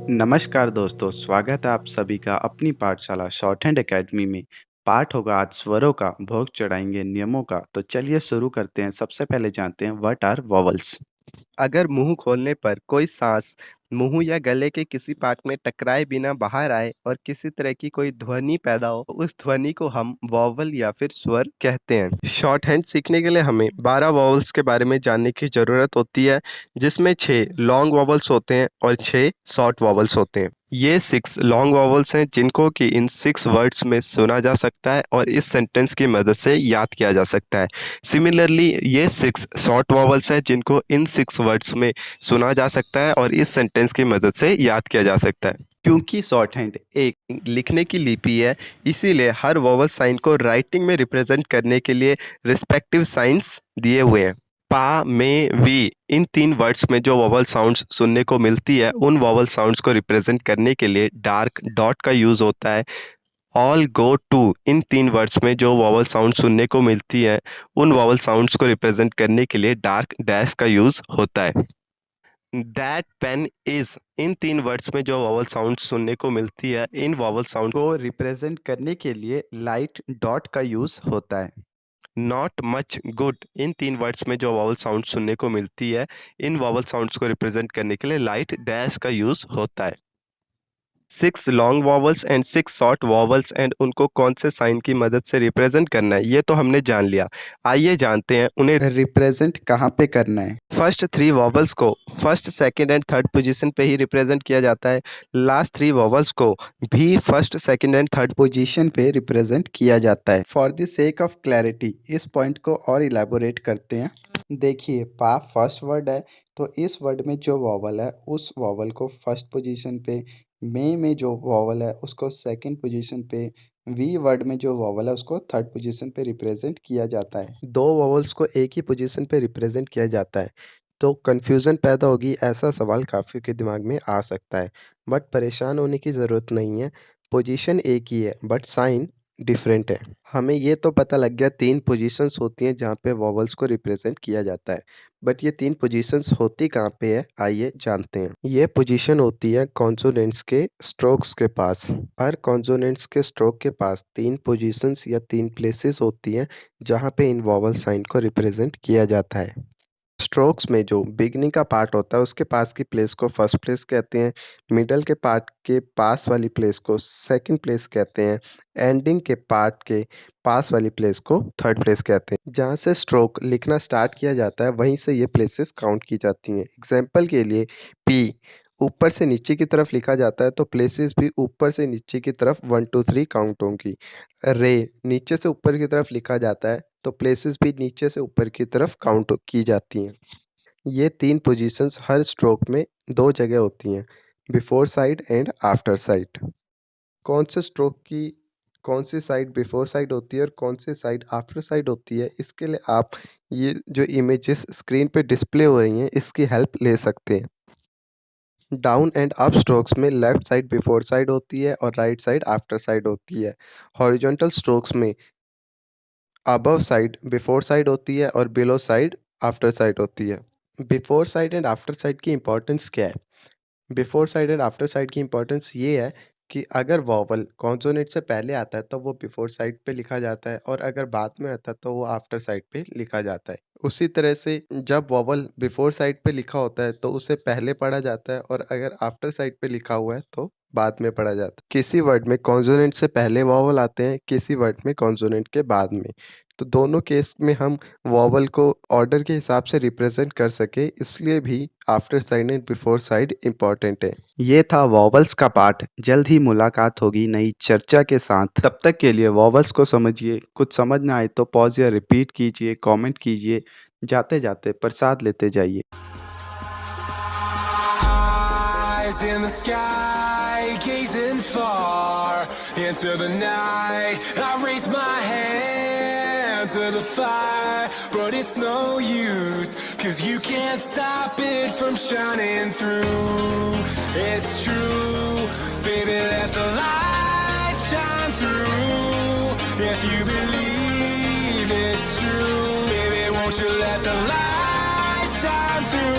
नमस्कार दोस्तों, स्वागत है आप सभी का अपनी पाठशाला शॉर्ट हैंड एकेडमी में। पाठ होगा आज स्वरों का, भोग चढ़ाएंगे नियमों का। तो चलिए शुरू करते हैं। सबसे पहले जानते हैं व्हाट आर वॉवल्स। अगर मुंह खोलने पर कोई सांस मुंह या गले के किसी पार्ट में टकराए बिना बाहर आए और किसी तरह की कोई ध्वनि पैदा हो, उस ध्वनि को हम वॉवल या फिर स्वर कहते हैं। शॉर्ट हैंड सीखने के लिए हमें 12 वॉवल्स के बारे में जानने की ज़रूरत होती है, जिसमें 6 लॉन्ग वॉवल्स होते हैं और 6 शॉर्ट वॉवल्स होते हैं। ये 6 लॉन्ग वॉवल्स हैं जिनको कि इन 6 वर्ड्स में सुना जा सकता है और इस सेंटेंस की मदद से याद किया जा सकता है। सिमिलरली ये 6 शॉर्ट वॉवल्स हैं जिनको इन 6 वर्ड्स में सुना जा सकता है और इस सेंटेंस की मदद से याद किया जा सकता है। क्योंकि शॉर्ट हैंड एक लिखने की लिपि है, इसीलिए हर वॉवल साइन को राइटिंग में रिप्रेजेंट करने के लिए रिस्पेक्टिव साइंस दिए हुए हैं। पा, में, वी इन 3 वर्ड्स में जो वॉवल साउंड्स सुनने को मिलती है, उन वॉवल साउंड्स को रिप्रेजेंट करने के लिए डार्क डॉट का यूज़ होता है। ऑल, गो, टू इन 3 वर्ड्स में जो वॉवल साउंड सुनने को मिलती है, उन वॉवल साउंड्स को रिप्रेजेंट करने के लिए डार्क डैश का यूज़ होता है। दैट, पेन, इज इन 3 वर्ड्स में जो वॉवल साउंड सुनने को मिलती है, इन वॉवल साउंड को रिप्रेजेंट करने के लिए लाइट डॉट का यूज होता है। नॉट, मच, गुड इन 3 वर्ड्स में जो वॉवल साउंड सुनने को मिलती है, इन वॉवल साउंड्स को रिप्रेजेंट करने के लिए लाइट डैश का यूज़ होता है। 6 long vowels and 6 short vowels and उनको कौन से साइन की मदद से रिप्रेजेंट करना है, ये तो हमने जान लिया। आइए जानते हैं उन्हें रिप्रेजेंट कहाँ पे करना है। फर्स्ट 3 वॉवल्स को first, second and third position पे ही रिप्रेजेंट किया जाता है। लास्ट 3 वॉवल्स को भी first, second and third position पे रिप्रेजेंट किया जाता है। For the sake of clarity इस पॉइंट को और इलेबोरेट करते हैं। देखिए, पा फर्स्ट वर्ड है, तो इस वर्ड में जो वॉवल है उस वॉवल को फर्स्ट पोजीशन पे, में जो वॉवल है उसको सेकंड पोजीशन पे, वी वर्ड में जो वॉवल है उसको थर्ड पोजीशन पे रिप्रेजेंट किया जाता है। 2 वॉवल्स को एक ही पोजीशन पे रिप्रेजेंट किया जाता है, तो कन्फ्यूज़न पैदा होगी, ऐसा सवाल काफ़ी के दिमाग में आ सकता है। बट परेशान होने की ज़रूरत नहीं है, पोजीशन एक ही है बट साइन डिफरेंट है। हमें ये तो पता लग गया 3 पोजीशंस होती हैं जहाँ पे वॉवल्स को रिप्रेजेंट किया जाता है, बट ये 3 पोजीशंस होती कहाँ पे है, आइए जानते हैं। ये पोजीशन होती है कॉन्सोनेंट्स के स्ट्रोक्स के पास। हर कॉन्सोनेंट्स के स्ट्रोक के पास 3 पोजीशंस या 3 प्लेसेस होती हैं जहाँ पे इन वॉवल साइन को रिप्रेजेंट किया जाता है। स्ट्रोक्स में जो बिगनिंग का पार्ट होता है उसके पास की प्लेस को फर्स्ट प्लेस कहते हैं, मिडल के पार्ट के पास वाली प्लेस को सेकंड प्लेस कहते हैं, एंडिंग के पार्ट के पास वाली प्लेस को थर्ड प्लेस कहते हैं। जहाँ से स्ट्रोक लिखना स्टार्ट किया जाता है वहीं से ये प्लेसेस काउंट की जाती हैं। एग्जाम्पल के लिए पी ऊपर से नीचे की तरफ लिखा जाता है तो प्लेसेस भी ऊपर से नीचे की तरफ 1 2 3 काउंट होंगी। रे नीचे से ऊपर की तरफ लिखा जाता है तो प्लेसेस भी नीचे से ऊपर की तरफ काउंट की जाती हैं। ये 3 पोजीशंस हर स्ट्रोक में 2 जगह होती हैं, before side and after side. कौन से स्ट्रोक की कौन सी साइड बिफोर साइड होती है और कौन सी साइड आफ्टर साइड होती है, इसके लिए आप ये जो इमेजेस स्क्रीन पे डिस्प्ले हो रही हैं इसकी हेल्प ले सकते हैं। डाउन एंड अप स्ट्रोक्स में लेफ्ट साइड बिफोर साइड होती है और राइट साइड आफ्टर साइड होती है। हॉरिजॉन्टल स्ट्रोक्स में अबव साइड बिफोर साइड होती है और बिलो साइड आफ्टर साइड होती है। Before side and after side की इंपॉर्टेंस क्या है? Before side and after side की इंपॉर्टेंस ये है कि अगर वॉवल कॉन्सोनेंट से पहले आता है तो वो बिफोर साइड पे लिखा जाता है और अगर बाद में आता है तो वो आफ्टर साइड पे लिखा जाता है। उसी तरह से जब वॉवल बिफोर साइड पे लिखा होता है तो उसे पहले पढ़ा जाता है और अगर आफ्टर साइड पे लिखा हुआ है तो बाद में पढ़ा जाता है। किसी वर्ड में कॉन्सोनेंट से पहले वॉवल आते हैं, किसी वर्ड में कॉन्सोनेंट के बाद में। तो दोनों केस में हम वॉवल को ऑर्डर के हिसाब से रिप्रेजेंट कर सके, इसलिए भी after side and before side important है। ये था वॉवल्स का पाठ। जल्द ही मुलाकात होगी नई चर्चा के साथ। तब तक के लिए वॉवल्स को समझिए। कुछ समझ ना आए तो पॉज या रिपीट कीजिए, कमेंट कीजिए। जाते जाते प्रसाद लेते जाइए। Eyes in the sky, gazing far into the night. I raise my hand to the fire, but it's no use, 'cause you can't stop it from shining through. It's true, baby, let the light shine through. If you believe it's true, baby, won't you let the light shine through?